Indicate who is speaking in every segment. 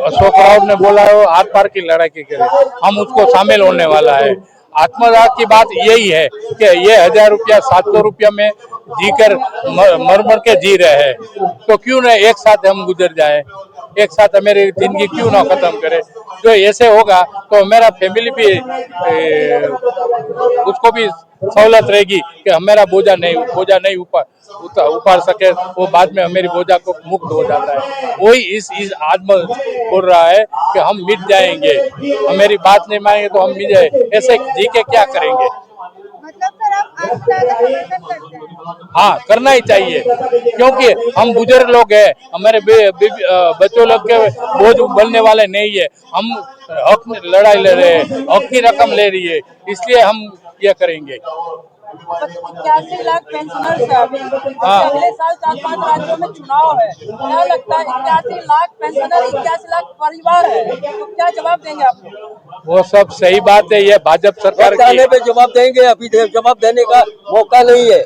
Speaker 1: अशोक राव ने बोला है वो आर पार की लड़ाई की करे, हम उसको शामिल होने वाला है। आत्मदाह की बात यही है कि ये 1000 रुपया 700 रुपया में जीकर मर मर के जी रहे हैं, तो क्यों न एक साथ हम गुजर जाए, एक साथ मेरी जिंदगी क्यों ना खत्म करे। जो ऐसे होगा तो मेरा फैमिली भी उसको भी सहूलत रहेगी कि मेरा बोझा नहीं उपाड़ सके, वो बाद में मेरी बोझा को मुक्त हो जाता है। वही इस आत्म बोल रहा है कि हम मिट जाएंगे, मेरी बात नहीं मानेंगे तो हम मिट जाए, ऐसे जी के क्या करेंगे।
Speaker 2: मतलब सर आप आत्मदाह का समर्थन करते हैं?
Speaker 1: हाँ, करना ही चाहिए, क्योंकि हम बुजुर्ग लोग हैं, हमारे बच्चों लोग के बोझ बनने वाले नहीं है। हम हक में लड़ाई लड़ रहे हैं, हक की रकम ले रही है, इसलिए हम ये करेंगे।
Speaker 3: 81 लाख पेंशनर्स है अभी, अगले साल 4-5 राज्यों में चुनाव है, क्या लगता है 81 लाख पेंशनर 81 लाख परिवार है, तो क्या जवाब देंगे आप लोग?
Speaker 1: वो सब सही बात है, ये भाजपा सरकार की
Speaker 4: पे जवाब देंगे, अभी जवाब देने का मौका नहीं है।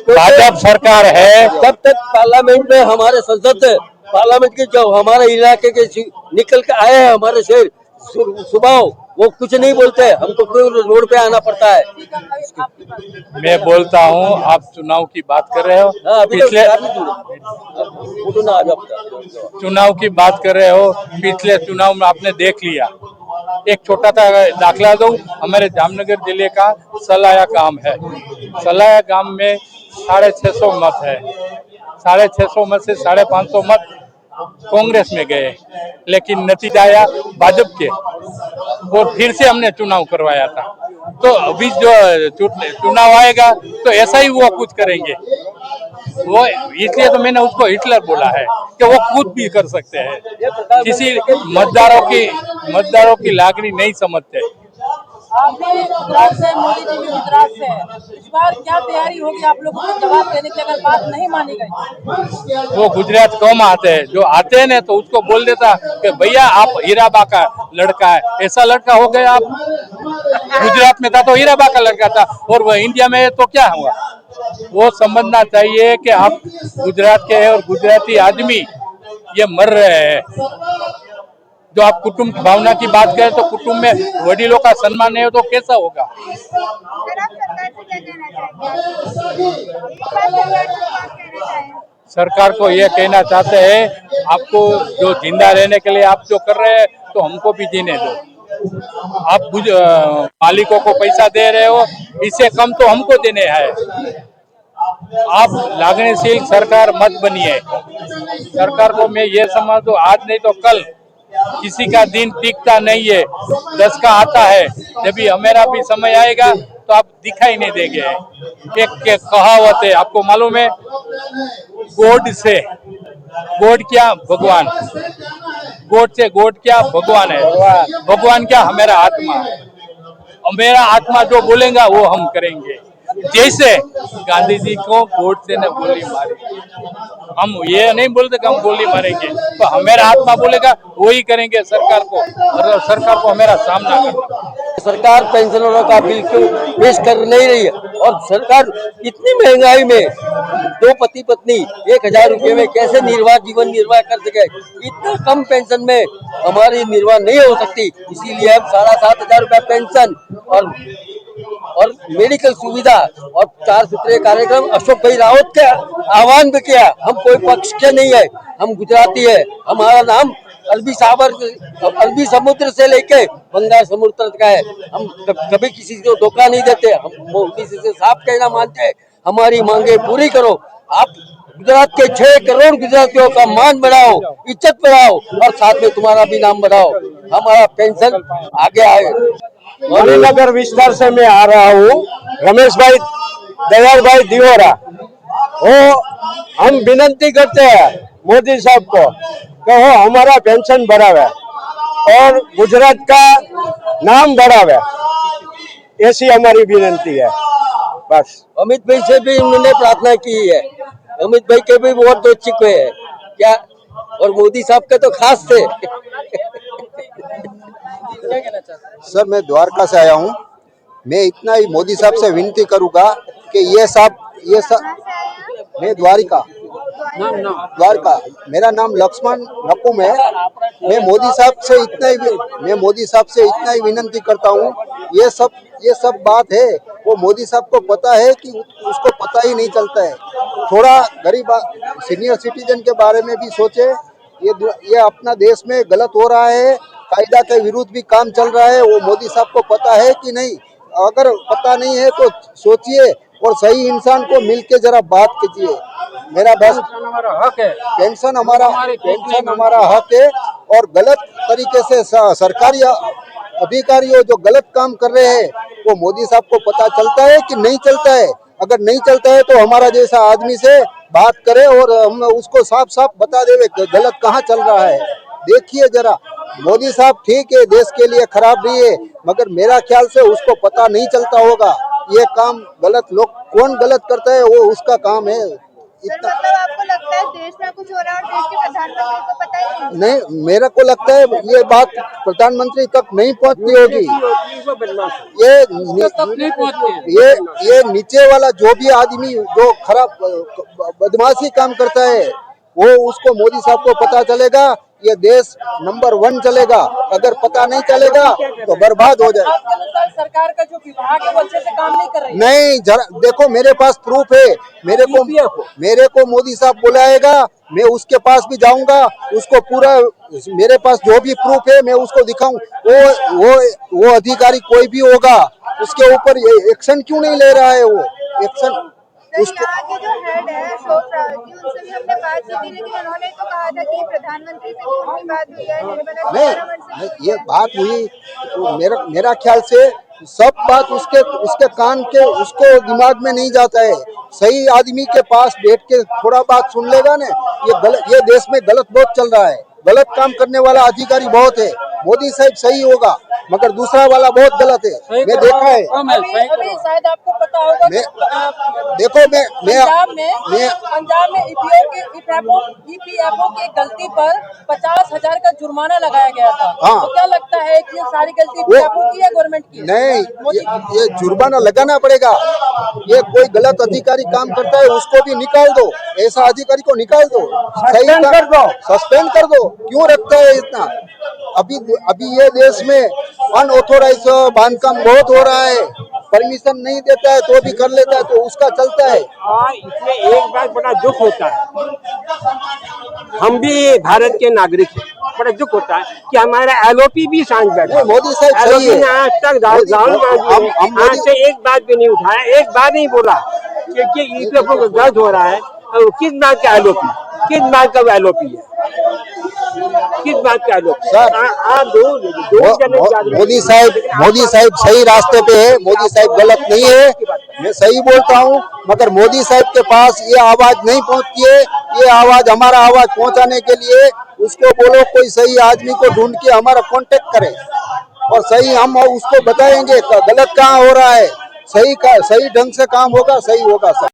Speaker 1: भाजपा सरकार है।
Speaker 4: जब तक पार्लियामेंट में हमारे संसद पार्लियामेंट के जो हमारे इलाके के निकल के आए हैं हमारे शहर सुबह, वो कुछ नहीं बोलते, हमको रोड पे आना पड़ता है।
Speaker 1: मैं बोलता हूँ, आप चुनाव की बात कर रहे हो, पिछले चुनाव की बात कर रहे हो, पिछले चुनाव में आपने देख लिया। एक छोटा सा दाखला दूं, हमारे जामनगर जिले का सलाया गांव है, सलाया गांव में 650 मत है, 650 मत से 550 मत कांग्रेस में गए, लेकिन नतीजा आया भाजपा के, और फिर से हमने चुनाव करवाया था। तो अभी जो चुनाव आएगा तो ऐसा ही वो कुछ करेंगे, वो इसलिए तो मैंने उसको हिटलर बोला है कि वो खुद भी कर सकते हैं, किसी मतदारों की लागणी नहीं समझते।
Speaker 3: आप भी गुजरात से, मोदी जी भी गुजरात से, इस बार क्या तैयारी होगी आप लोगों को जवाब देने की अगर बात नहीं मानी गई?
Speaker 1: वो गुजरात कम आते हैं, जो आते हैं ना तो उसको बोल देता कि भैया आप हीराबा का लड़का है, ऐसा लड़का हो गया आप। गुजरात में था तो हीराबा का लड़का था, और वो इंडिया में है तो क्या हुआ। वो समझना चाहिए कि आप गुजरात के हैं और गुजराती आदमी ये मर रहे हैं। जो आप कुटुंब भावना की बात करें तो कुटुंब में वडीलों का सम्मान नहीं हो तो कैसा होगा।
Speaker 2: सर आप सरकार से क्या कहना चाहेंगे? एक बात सरकार से क्या कहना चाहेंगे?
Speaker 1: सरकार को ये कहना चाहते हैं, आपको जो जिंदा रहने के लिए आप जो कर रहे हैं तो हमको भी जीने दो। आप मालिकों को पैसा दे रहे हो, इससे कम तो हमको देने हैं। आप लागणशील सरकार मत बनिए। सरकार को मैं ये समझ दो, आज नहीं तो कल किसी का दिन टिकता नहीं है, 10 का आता है, जब भी हमारा भी समय आएगा तो आप दिखाई नहीं देंगे। एक कहावत है, आपको मालूम है, गोड से गोड क्या भगवान, गोड से गोड क्या भगवान है, भगवान क्या हमारा आत्मा, मेरा आत्मा जो बोलेगा वो हम करेंगे। जैसे गांधी जी को गोड से ने गोली मारी, हम ये नहीं बोलते कि हम गोली मारेंगे, तो हमारा आत्मा बोलेगा वही करेंगे सरकार को, और सरकार को हमारा सामना करना।
Speaker 4: सरकार पेंशनरों का बिल क्यों पेश कर नहीं रही है, और सरकार इतनी महंगाई में 2 पति पत्नी 1000 रुपये में कैसे जीवन निर्वाह कर सके। इतना कम पेंशन में हमारी निर्वाह नहीं हो सकती, इसीलिए हम 7,500 रुपया पेंशन और मेडिकल सुविधा और 4 सूत्रीय कार्यक्रम अशोक भाई रावत के आह्वान भी किया। हम कोई पक्ष के नहीं है, हम गुजराती है, हमारा नाम अरबी समुद्र से लेके बंगाल समुद्र तक का है। हम कभी किसी को धोखा नहीं देते, हम मोदी से साफ कहना मानते हैं, हमारी मांगे पूरी करो। आप गुजरात के 6 करोड़ गुजरातियों का मान बढ़ाओ, इज्जत बढ़ाओ, और साथ में तुम्हारा भी नाम बढ़ाओ, हमारा पेंशन आगे आए।
Speaker 5: मणिनगर विस्तार से मैं आ रहा हूँ, रमेश भाई दयाल भाई दिवोरा। वो हम विनती करते हैं मोदी साहब को कि वो हमारा पेंशन बढ़ावे और गुजरात का नाम बढ़ावे, ऐसी हमारी विनती है। बस
Speaker 4: अमित भाई से भी उन्होंने प्रार्थना की है, अमित भाई के भी वोट दे चुके हैं क्या, और मोदी साहब के तो खास थे।
Speaker 6: सर मैं द्वारका से आया हूँ, मैं इतना ही मोदी साहब से विनती करूंगा कि ये सब मैं द्वारिका द्वारका। मेरा नाम लक्ष्मण नकुम है। मैं मोदी साहब से इतना ही विनती करता हूँ, ये सब बात है वो मोदी साहब को पता है कि उसको पता ही नहीं चलता है। थोड़ा गरीब सीनियर सिटीजन के बारे में भी सोचे। ये अपना देश में गलत हो रहा है, कायदा के विरुद्ध भी काम चल रहा है, वो मोदी साहब को पता है कि नहीं? अगर पता नहीं है तो सोचिए और सही इंसान को मिलके जरा बात कीजिए। मेरा बस
Speaker 1: हमारा हक है,
Speaker 6: पेंशन हमारा हक है। और गलत तरीके से सरकारी अधिकारियों जो गलत काम कर रहे हैं वो मोदी साहब को पता चलता है कि नहीं चलता है? अगर नहीं चलता है तो हमारा जैसा आदमी से बात करे और हम उसको साफ साफ बता देवे गलत कहाँ चल रहा है। देखिए जरा, मोदी साहब ठीक है, देश के लिए खराब नहीं है, मगर मेरा ख्याल से उसको पता नहीं चलता होगा ये काम गलत लोग कौन गलत करता है, वो उसका काम है।
Speaker 2: सर, मतलब आपको लगता है देश में कुछ हो रहा है और देश के प्रधानमंत्री को पता ही
Speaker 6: नहीं, मेरे को लगता है ये बात प्रधानमंत्री तक नहीं पहुंचती होगी। ये नीचे वाला जो भी आदमी जो खराब बदमाशी काम करता है वो उसको मोदी साहब को पता चलेगा, ये देश नंबर 1 चलेगा। अगर पता नहीं चलेगा तो बर्बाद हो जाए।
Speaker 3: आपके अनुसार सरकार का जो विभाग है वो अच्छे से काम नहीं कर रही है?
Speaker 6: नहीं, जरा देखो, मेरे पास प्रूफ है। मेरे को मोदी साहब बुलाएगा, मैं उसके पास भी जाऊंगा, उसको पूरा मेरे पास जो भी प्रूफ है मैं उसको दिखाऊं। वो अधिकारी कोई भी होगा उसके ऊपर एक्शन क्यों नहीं ले रहा है? वो एक्शन
Speaker 2: उसको यहाँ के जो हेड है अशोक रावत जी, उनसे भी हमने बात की थी, लेकिन उन्होंने तो कहा था कि प्रधानमंत्री से भी बात हुई है, निर्मला सीतारमण से भी
Speaker 6: ये बात हुई तो मेरा ख्याल से सब बात उसके कान के उसको दिमाग में नहीं जाता है। सही आदमी के पास बैठ के थोड़ा बात सुन लेगा ना। ये देश में गलत बहुत चल रहा है, गलत काम करने वाला अधिकारी बहुत है। मोदी साहब सही होगा मगर दूसरा वाला बहुत गलत है, मैं देखा है।
Speaker 3: अभी शायद आपको पता होगा
Speaker 6: देखो
Speaker 3: पंजाब में ईपीएफओ की गलती पर 50,000 का जुर्माना लगाया गया था।
Speaker 6: हाँ।
Speaker 3: तो क्या लगता है कि ये सारी गलती ईपीएफओ की है गवर्नमेंट की?
Speaker 6: नहीं, ये जुर्माना लगाना पड़ेगा। ये कोई गलत अधिकारी काम करता है उसको भी निकाल दो, ऐसा अधिकारी को निकाल दो, सस्पेंड कर दो। क्यों रखता है इतना? अभी ये देश में अनऑथोराइज बांधकाम बहुत हो रहा है, परमिशन नहीं देता है तो भी कर लेता है, तो उसका चलता है।
Speaker 5: इसमें एक बात बड़ा दुख होता है, हम भी भारत के नागरिक हैं, बड़ा दुख होता है कि हमारा एलओपी भी सांझ बैठा।
Speaker 6: मोदी साहब सही है।
Speaker 5: आज तक आज से एक बात भी नहीं उठाया, एक बात नहीं बोला कि ईपीएफओ को दर्द हो रहा है। किस बात का एलओपी, किस बात का एलओपी है, किस बात का एलओपी?
Speaker 6: मोदी साहब सही रास्ते पे है, मोदी साहब गलत नहीं है, मैं सही बोलता हूँ। मगर मोदी साहब के पास ये आवाज नहीं पहुँचती है। ये आवाज, हमारा आवाज पहुँचाने के लिए उसको बोलो कोई सही आदमी को ढूंढ के हमारा कांटेक्ट करे और सही हम उसको बताएंगे गलत कहाँ हो रहा है, सही ढंग से काम होगा, सही होगा सब।